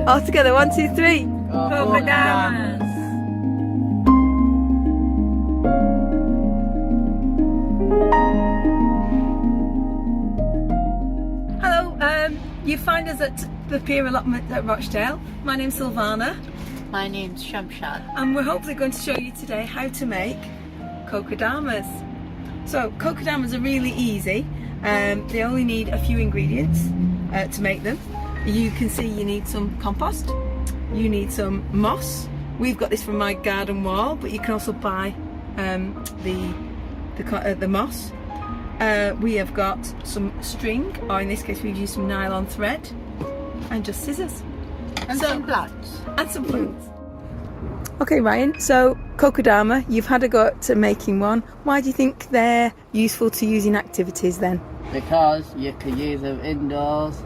All together, 1, 2, 3. Kokedamas. Hello, you find us at the PIER allotment at Rochdale. My name's Silvana. My name's Shamshad. And we're hopefully going to show you today how to make kokedamas. So kokedamas are really easy. They only need a few ingredients to make them. You can see you need some compost, you need some moss. We've got this from my garden wall, but you can also buy the moss. We have got some string, or in this case we've used some nylon thread, and just scissors. And some plants. And some plants. Okay Ryan, so kokedama, you've had a go at making one. Why do you think they're useful to use in activities then? Because you can use them indoors,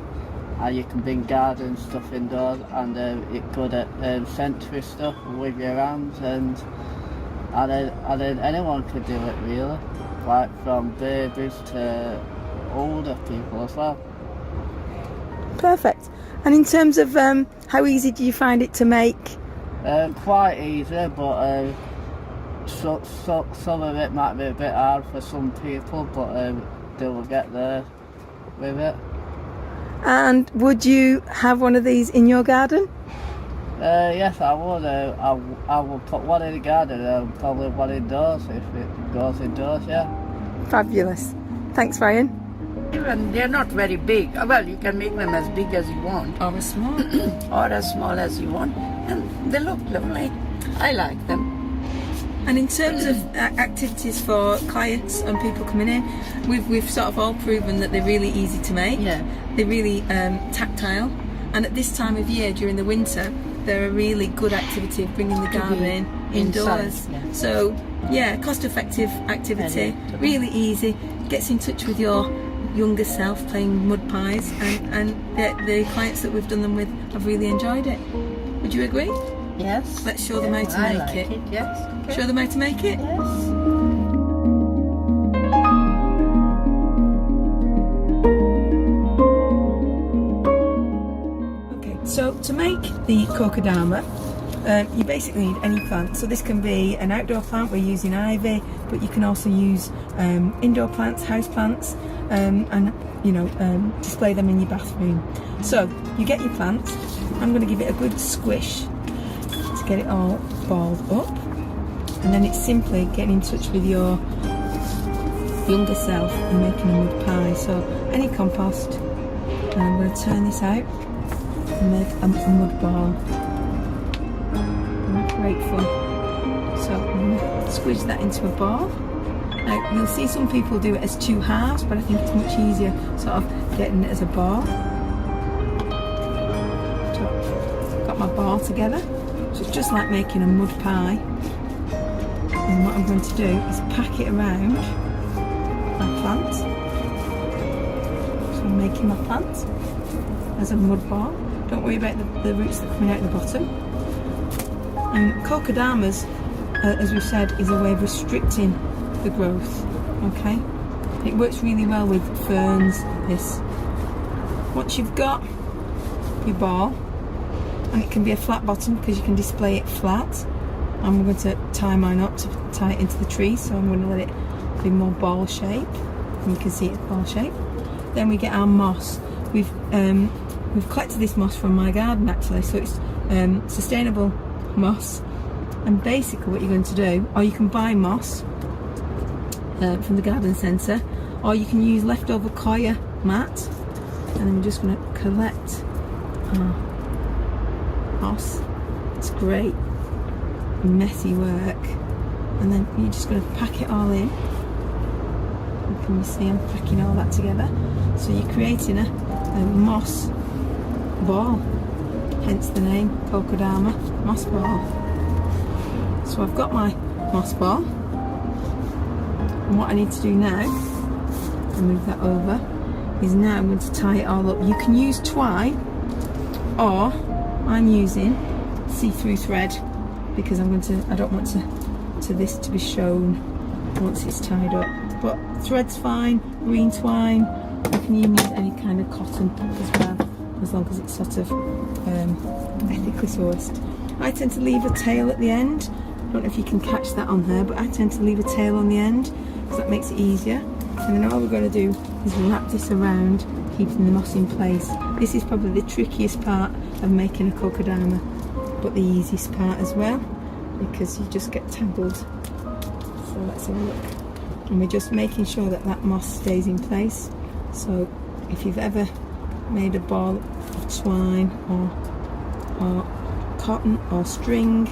and you can bring garden stuff indoors, and it's good at sensory stuff with your hands, and then anyone could do it really, like from babies to older people as well. Perfect. And in terms of how easy do you find it to make? Quite easy, but some of it might be a bit hard for some people, but they will get there with it. And would you have one of these in your garden? Yes, I would. I will put one in the garden and probably one indoors if it goes indoors, yeah. Fabulous. Thanks Ryan. And they're not very big. Well, you can make them as big as you want. Or as small. Or as small as you want. And they look lovely. I like them. And in terms of activities for clients and people coming in, we've sort of all proven that they're really easy to make. Yeah. They're really tactile, and at this time of year during the winter, they're a really good activity of bringing the garden in indoors. Inside, yeah. So yeah, cost-effective activity, really easy. Gets in touch with your younger self playing mud pies, and the clients that we've done them with have really enjoyed it. Would you agree? Yes. Let's show them how to make like it. Yes. Okay. Show them how to make it? Yes. So to make the kokedama, you basically need any plant. So this can be an outdoor plant, we're using ivy, but you can also use indoor plants, house plants, and display them in your bathroom. So you get your plants. I'm going to give it a good squish to get it all balled up, and then it's simply getting in touch with your younger self and making a mud pie. So any compost, and I'm going to turn this out and make a mud ball. And that's great fun. So I'm going to squeeze that into a ball. Now you'll see some people do it as 2 halves, but I think it's much easier sort of getting it as a ball. So got my ball together. So it's just like making a mud pie. And what I'm going to do is pack it around my plant. So I'm making my plant as a mud ball. Don't worry about the roots that are coming out the bottom. And kokedamas, as we've said, is a way of restricting the growth. Okay, it works really well with ferns. This. Once you've got your ball, and it can be a flat bottom because you can display it flat. I'm going to tie mine up to tie it into the tree, so I'm going to let it be more ball shape, and you can see it's ball shape. Then we get our moss. We've collected this moss from my garden actually, so it's sustainable moss. And basically what you're going to do, or you can buy moss from the garden centre, or you can use leftover coir mat, and then we're just going to collect our moss. It's great, messy work, and then you're just going to pack it all in. And can you see I'm packing all that together? So you're creating a moss ball, hence the name kokedama, moss ball. So I've got my moss ball, and what I need to do now, I'll move that over, is now I'm going to tie it all up. You can use twine, or I'm using see-through thread, because I don't want this to be shown once it's tied up. But thread's fine, green twine. You can even use any kind of cotton as well, as long as it's sort of ethically sourced. I tend to leave a tail at the end. I don't know if you can catch that on there, but I tend to leave a tail on the end because that makes it easier. And then all we're going to do is wrap this around, keeping the moss in place. This is probably the trickiest part of making a kokedama, but the easiest part as well, because you just get tangled. So let's have a look. And we're just making sure that that moss stays in place. So if you've ever made a ball of twine or cotton or string,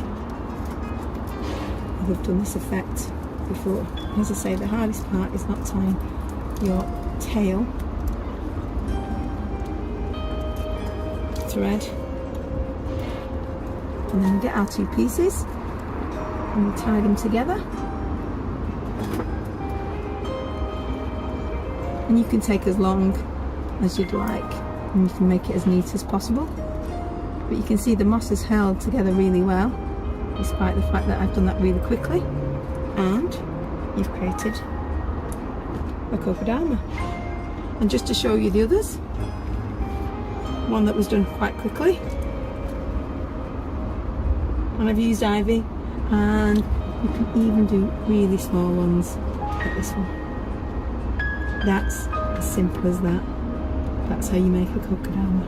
you've done this effect before. As I say, the hardest part is not tying your tail thread. And then we get our two pieces and we tie them together. And you can take as long as you'd like, and you can make it as neat as possible. But you can see the moss is held together really well, despite the fact that I've done that really quickly. And you've created a kokedama. And just to show you the others, one that was done quite quickly, and I've used ivy, and you can even do really small ones like this one. That's as simple as that. That's how you make a kokedama.